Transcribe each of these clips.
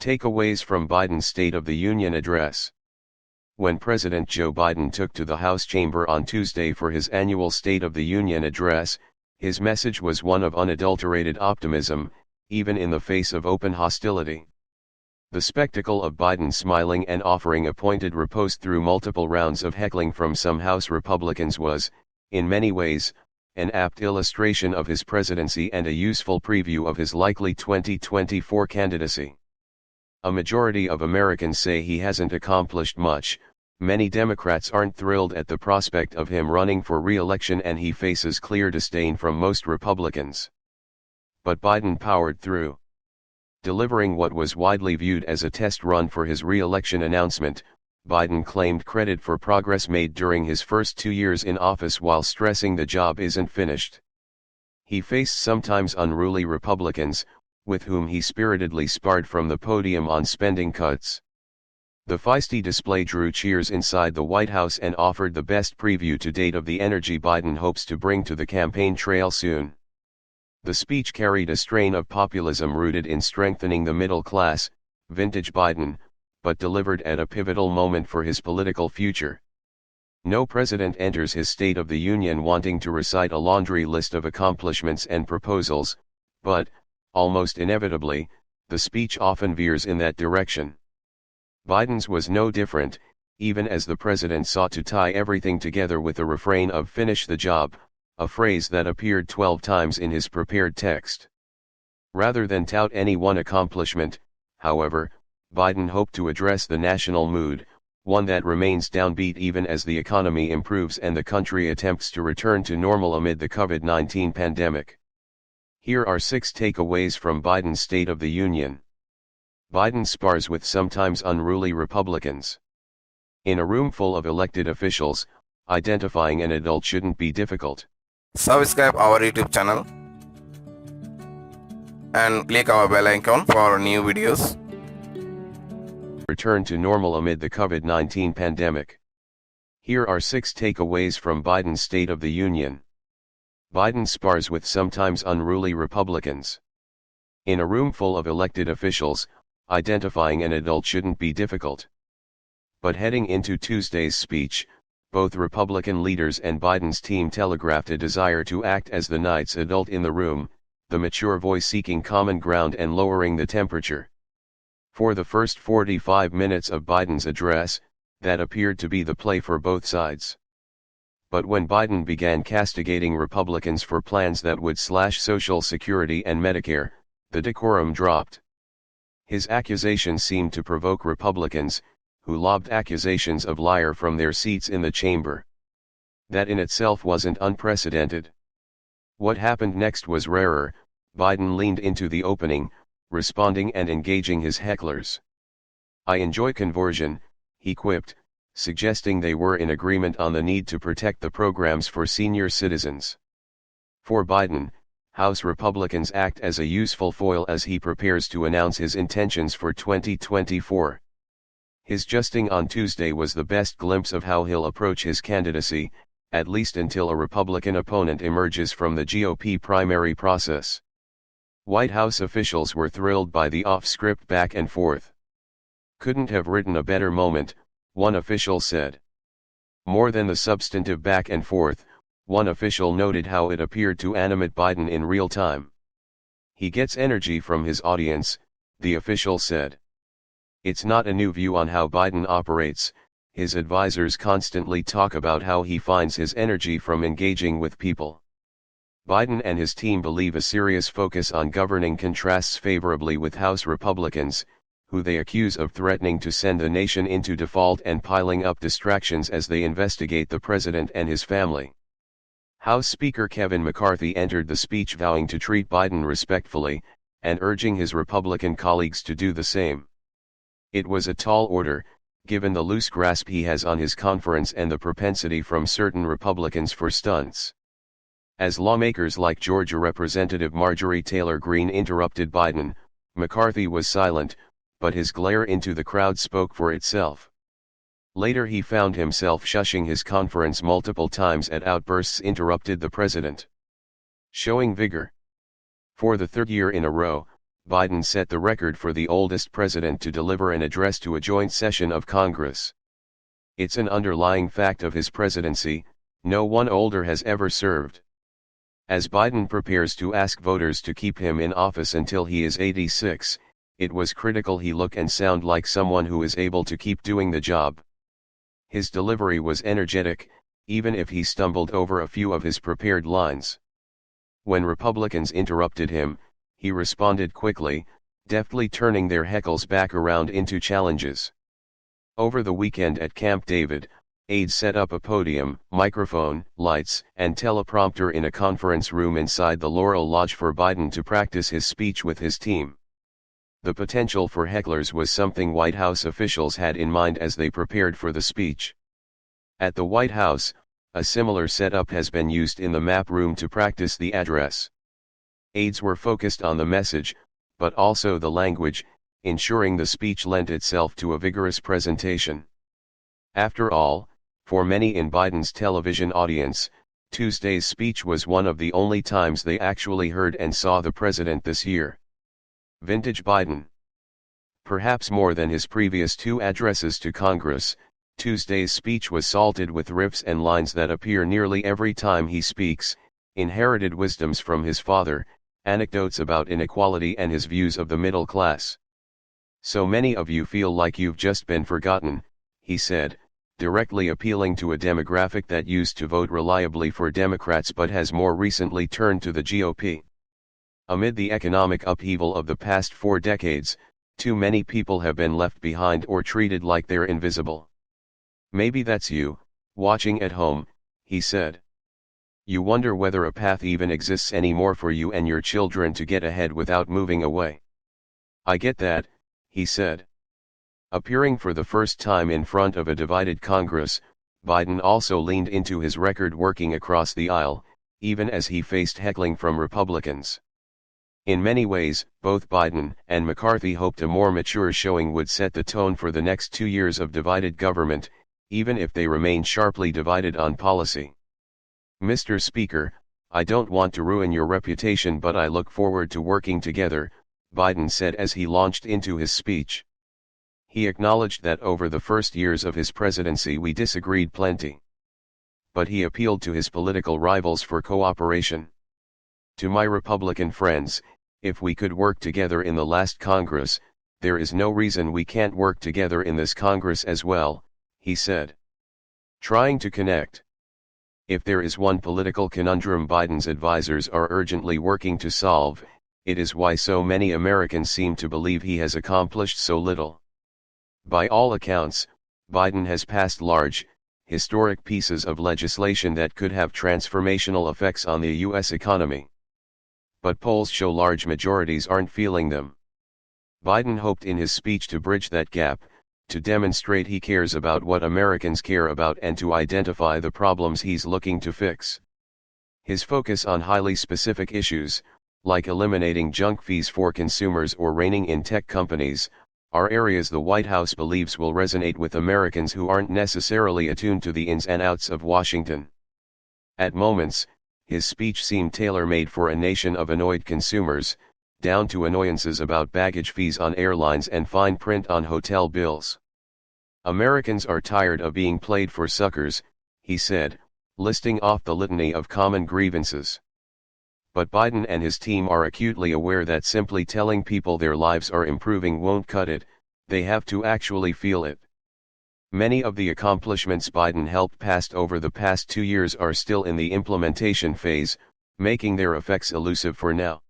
Takeaways from Biden's State of the Union address. When President Joe Biden took to the House chamber on Tuesday for his annual State of the Union address, his message was one of unadulterated optimism, even in the face of open hostility. The spectacle of Biden smiling and offering a pointed riposte through multiple rounds of heckling from some House Republicans was, in many ways, an apt illustration of his presidency and a useful preview of his likely 2024 candidacy. A majority of Americans say he hasn't accomplished much. Many Democrats aren't thrilled at the prospect of him running for re-election, and he faces clear disdain from most Republicans. But Biden powered through. Delivering what was widely viewed as a test run for his re-election announcement, Biden claimed credit for progress made during his first 2 years in office while stressing the job isn't finished. He faced sometimes unruly Republicans, with whom he spiritedly sparred from the podium on spending cuts. The feisty display drew cheers inside the White House and offered the best preview to date of the energy Biden hopes to bring to the campaign trail soon. The speech carried a strain of populism rooted in strengthening the middle class, vintage Biden, but delivered at a pivotal moment for his political future. No president enters his State of the Union wanting to recite a laundry list of accomplishments and proposals, but, almost inevitably, the speech often veers in that direction. Biden's was no different, even as the president sought to tie everything together with the refrain of "finish the job," a phrase that appeared 12 times in his prepared text. Rather than tout any one accomplishment, however, Biden hoped to address the national mood, one that remains downbeat even as the economy improves and the country attempts to return to normal amid the COVID-19 pandemic. Here are 6 takeaways from Biden's State of the Union. Biden spars with sometimes unruly Republicans. In a room full of elected officials, identifying an adult shouldn't be difficult. Subscribe our YouTube channel and click our bell icon for new videos. Return to normal amid the COVID-19 pandemic. Here are 6 takeaways from Biden's State of the Union. Biden spars with sometimes unruly Republicans. In a room full of elected officials, identifying an adult shouldn't be difficult. But heading into Tuesday's speech, both Republican leaders and Biden's team telegraphed a desire to act as the night's adult in the room, the mature voice seeking common ground and lowering the temperature. For the first 45 minutes of Biden's address, that appeared to be the play for both sides. But when Biden began castigating Republicans for plans that would slash Social Security and Medicare, the decorum dropped. His accusations seemed to provoke Republicans, who lobbed accusations of liar from their seats in the chamber. That in itself wasn't unprecedented. What happened next was rarer. Biden leaned into the opening, responding and engaging his hecklers. "I enjoy conversion," he quipped, suggesting they were in agreement on the need to protect the programs for senior citizens. For Biden, House Republicans act as a useful foil as he prepares to announce his intentions for 2024. His justing on Tuesday was the best glimpse of how he'll approach his candidacy, at least until a Republican opponent emerges from the GOP primary process. White House officials were thrilled by the off-script back and forth. "Couldn't have written a better moment," one official said. More than the substantive back and forth, one official noted how it appeared to animate Biden in real time. "He gets energy from his audience," the official said. "It's not a new view on how Biden operates. His advisors constantly talk about how he finds his energy from engaging with people." Biden and his team believe a serious focus on governing contrasts favorably with House Republicans, who they accuse of threatening to send the nation into default and piling up distractions as they investigate the president and his family. House Speaker Kevin McCarthy entered the speech vowing to treat Biden respectfully, and urging his Republican colleagues to do the same. It was a tall order, given the loose grasp he has on his conference and the propensity from certain Republicans for stunts. As lawmakers like Georgia Representative Marjorie Taylor Greene interrupted Biden, McCarthy was silent, but his glare into the crowd spoke for itself. Later he found himself shushing his conference multiple times as outbursts interrupted the president. Showing vigor. For the 3rd year in a row, Biden set the record for the oldest president to deliver an address to a joint session of Congress. It's an underlying fact of his presidency, no one older has ever served. As Biden prepares to ask voters to keep him in office until he is 86, it was critical he look and sound like someone who is able to keep doing the job. His delivery was energetic, even if he stumbled over a few of his prepared lines. When Republicans interrupted him, he responded quickly, deftly turning their heckles back around into challenges. Over the weekend at Camp David, aides set up a podium, microphone, lights, and teleprompter in a conference room inside the Laurel Lodge for Biden to practice his speech with his team. The potential for hecklers was something White House officials had in mind as they prepared for the speech. At the White House, a similar setup has been used in the map room to practice the address. Aides were focused on the message, but also the language, ensuring the speech lent itself to a vigorous presentation. After all, for many in Biden's television audience, Tuesday's speech was one of the only times they actually heard and saw the president this year. Vintage Biden. Perhaps more than his previous two addresses to Congress, Tuesday's speech was salted with riffs and lines that appear nearly every time he speaks, inherited wisdoms from his father, anecdotes about inequality and his views of the middle class. So many of you feel like you've just been forgotten, he said, directly appealing to a demographic that used to vote reliably for Democrats but has more recently turned to the GOP. Amid the economic upheaval of the past 4 decades, too many people have been left behind or treated like they're invisible. Maybe that's you, watching at home, he said. You wonder whether a path even exists anymore for you and your children to get ahead without moving away. I get that, he said. Appearing for the first time in front of a divided Congress, Biden also leaned into his record working across the aisle, even as he faced heckling from Republicans. In many ways, both Biden and McCarthy hoped a more mature showing would set the tone for the next 2 years of divided government, even if they remain sharply divided on policy. Mr. Speaker, I don't want to ruin your reputation, but I look forward to working together, Biden said as he launched into his speech. He acknowledged that over the first years of his presidency we disagreed plenty. But he appealed to his political rivals for cooperation. To my Republican friends, if we could work together in the last Congress, there is no reason we can't work together in this Congress as well, he said. Trying to connect. If there is one political conundrum Biden's advisors are urgently working to solve, it is why so many Americans seem to believe he has accomplished so little. By all accounts, Biden has passed large, historic pieces of legislation that could have transformational effects on the U.S. economy. But polls show large majorities aren't feeling them. Biden hoped in his speech to bridge that gap, to demonstrate he cares about what Americans care about and to identify the problems he's looking to fix. His focus on highly specific issues, like eliminating junk fees for consumers or reining in tech companies, are areas the White House believes will resonate with Americans who aren't necessarily attuned to the ins and outs of Washington. At moments, his speech seemed tailor-made for a nation of annoyed consumers, down to annoyances about baggage fees on airlines and fine print on hotel bills. Americans are tired of being played for suckers, he said, listing off the litany of common grievances. But Biden and his team are acutely aware that simply telling people their lives are improving won't cut it, they have to actually feel it. Many of the accomplishments Biden helped pass over the past 2 years are still in the implementation phase, making their effects elusive for now.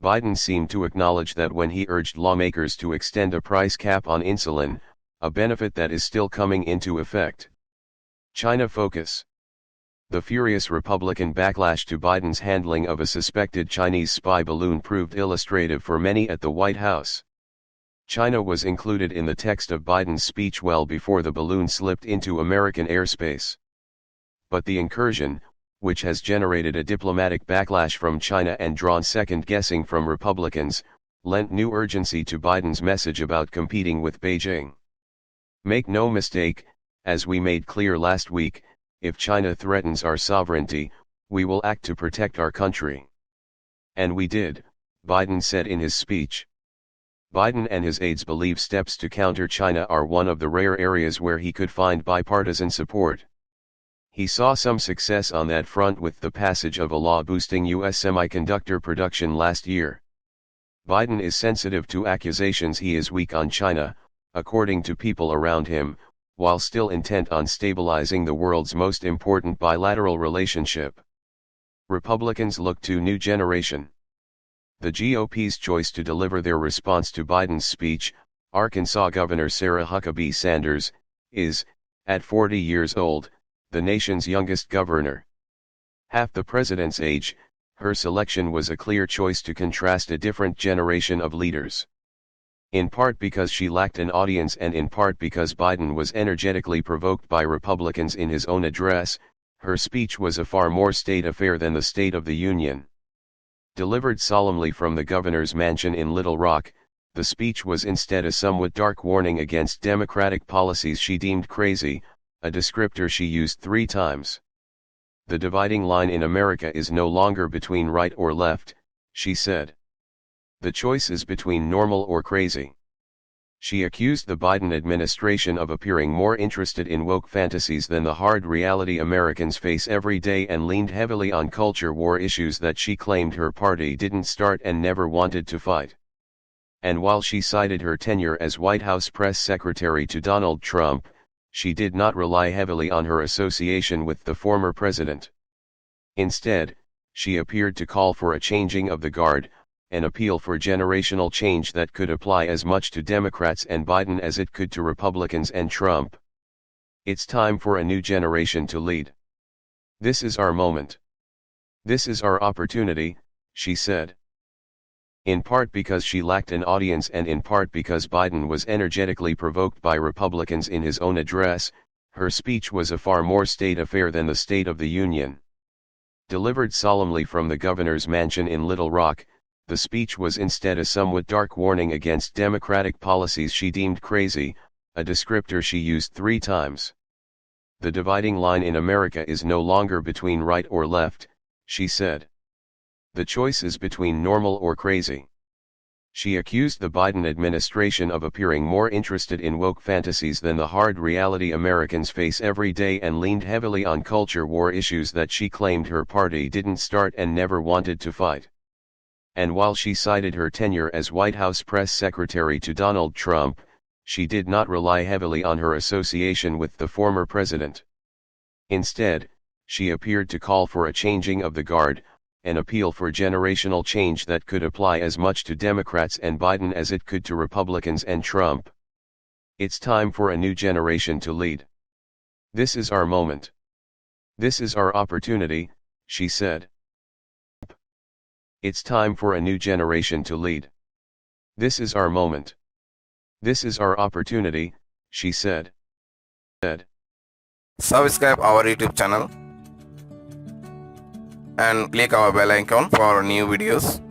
Biden seemed to acknowledge that when he urged lawmakers to extend a price cap on insulin, a benefit that is still coming into effect. China focus. The furious Republican backlash to Biden's handling of a suspected Chinese spy balloon proved illustrative for many at the White House. China was included in the text of Biden's speech well before the balloon slipped into American airspace. But the incursion, which has generated a diplomatic backlash from China and drawn second-guessing from Republicans, lent new urgency to Biden's message about competing with Beijing. Make no mistake, as we made clear last week, if China threatens our sovereignty, we will act to protect our country. And we did, Biden said in his speech. Biden and his aides believe steps to counter China are one of the rare areas where he could find bipartisan support. He saw some success on that front with the passage of a law boosting U.S. semiconductor production last year. Biden is sensitive to accusations he is weak on China, according to people around him, while still intent on stabilizing the world's most important bilateral relationship. Republicans look to new generation. The GOP's choice to deliver their response to Biden's speech, Arkansas Governor Sarah Huckabee Sanders, is, at 40 years old, the nation's youngest governor. Half the president's age, her selection was a clear choice to contrast a different generation of leaders. In part because she lacked an audience and in part because Biden was energetically provoked by Republicans in his own address, her speech was a far more state affair than the State of the Union. Delivered solemnly from the governor's mansion in Little Rock, the speech was instead a somewhat dark warning against Democratic policies she deemed crazy, a descriptor she used 3 times. The dividing line in America is no longer between right or left, she said. The choice is between normal or crazy. She accused the Biden administration of appearing more interested in woke fantasies than the hard reality Americans face every day and leaned heavily on culture war issues that she claimed her party didn't start and never wanted to fight. And while she cited her tenure as White House press secretary to Donald Trump, she did not rely heavily on her association with the former president. Instead, she appeared to call for a changing of the guard, an appeal for generational change that could apply as much to Democrats and Biden as it could to Republicans and Trump. It's time for a new generation to lead. This is our moment. This is our opportunity, she said. In part because she lacked an audience and in part because Biden was energetically provoked by Republicans in his own address, her speech was a far more state affair than the State of the Union. Delivered solemnly from the governor's mansion in Little Rock, the speech was instead a somewhat dark warning against Democratic policies she deemed crazy, a descriptor she used 3 times. The dividing line in America is no longer between right or left, she said. The choice is between normal or crazy. She accused the Biden administration of appearing more interested in woke fantasies than the hard reality Americans face every day and leaned heavily on culture war issues that she claimed her party didn't start and never wanted to fight. And while she cited her tenure as White House press secretary to Donald Trump, she did not rely heavily on her association with the former president. Instead, she appeared to call for a changing of the guard, an appeal for generational change that could apply as much to Democrats and Biden as it could to Republicans and Trump. It's time for a new generation to lead. This is our moment. This is our opportunity, she said. It's time for a new generation to lead. This is our moment. This is our opportunity, she said. Subscribe our YouTube channel and click our bell icon for new videos.